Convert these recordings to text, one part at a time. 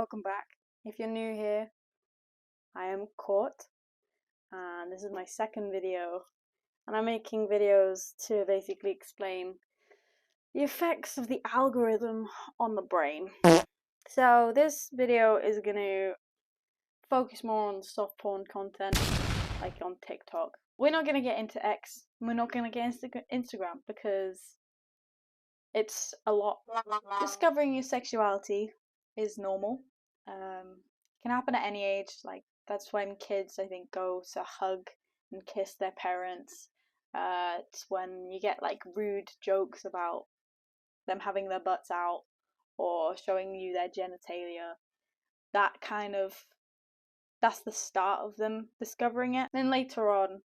welcome back. If you're new here, I am Court, and this is my second video, and I'm making videos to basically explain the effects of the algorithm on the brain. So this video is going to focus more on soft porn content, like on TikTok. We're not going to get into X, we're not going to get into Instagram, because it's a lot. Discovering your sexuality is normal. Can happen at any age. Like, that's when kids, I think, go to hug and kiss their parents. It's when you get like rude jokes about them having their butts out or showing you their genitalia. That's the start of them discovering it. Then later on,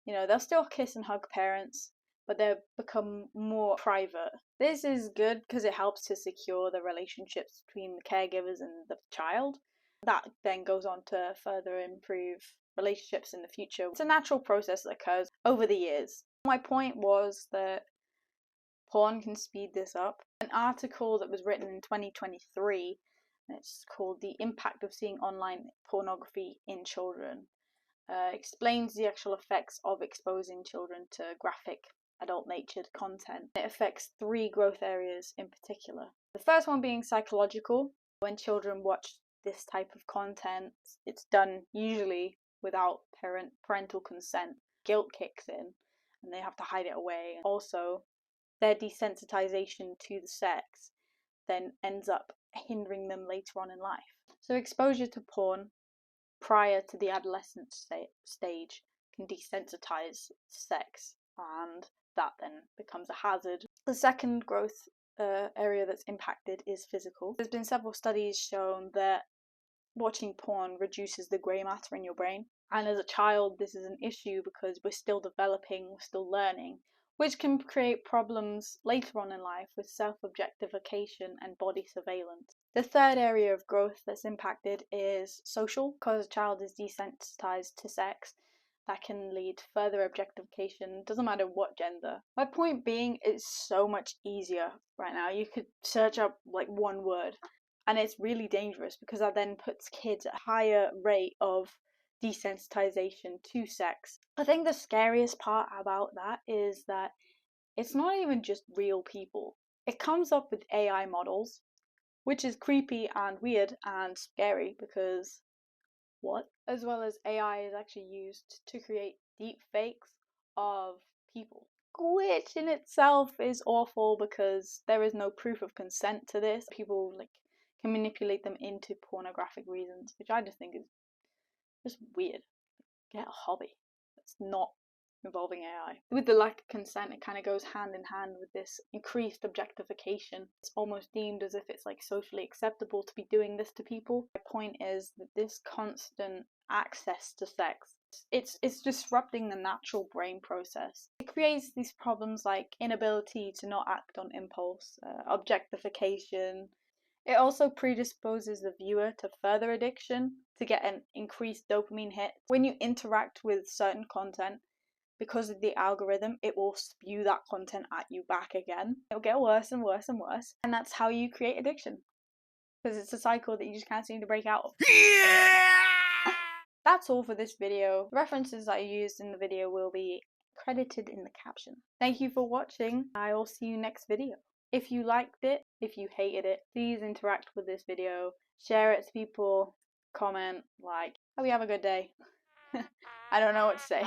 they'll still kiss and hug parents, but they'll become more private. This is good because it helps to secure the relationships between the caregivers and the child. That then goes on to further improve relationships in the future. It's a natural process that occurs over the years. My point was that porn can speed this up. An article that was written in 2023, and it's called "The Impact of Seeing Online Pornography in Children," explains the actual effects of exposing children to graphic, adult-natured content. It affects 3 growth areas in particular. The first one being psychological. When children watch this type of content, it's done usually without parental consent. Guilt kicks in and they have to hide it away. Also, their desensitization to the sex then ends up hindering them later on in life. So exposure to porn prior to the adolescent stage can desensitize sex, and that then becomes a hazard. The second growth area that's impacted is physical. There's been several studies shown that watching porn reduces the grey matter in your brain, and as a child this is an issue because we're still developing, we're still learning, which can create problems later on in life with self-objectification and body surveillance. The third area of growth that's impacted is social. Because a child is desensitized to sex, that can lead to further objectification, doesn't matter what gender. My point being, it's so much easier right now. You could search up like one word, and it's really dangerous because that then puts kids at a higher rate of desensitization to sex. I think the scariest part about that is that it's not even just real people. It comes up with AI models, which is creepy and weird and scary because what? As well as AI is actually used to create deep fakes of people, which in itself is awful because there is no proof of consent to this. People can manipulate them into pornographic reasons, which I just think is just weird. Get a hobby that's not involving AI. With the lack of consent, it kind of goes hand in hand with this increased objectification. It's almost deemed as if it's like socially acceptable to be doing this to people. My point is that this constant access to sex, it's disrupting the natural brain process. It creates these problems like inability to not act on impulse, objectification. It also predisposes the viewer to further addiction, to get an increased dopamine hit. When you interact with certain content, because of the algorithm, it will spew that content at you back again. It'll get worse and worse and worse, and that's how you create addiction. Because it's a cycle that you just can't seem to break out of. Yeah! That's all for this video. The references that I used in the video will be credited in the caption. Thank you for watching. I will see you next video. If you liked it, if you hated it, please interact with this video. Share it to people, comment, like. Hope you have a good day. I don't know what to say.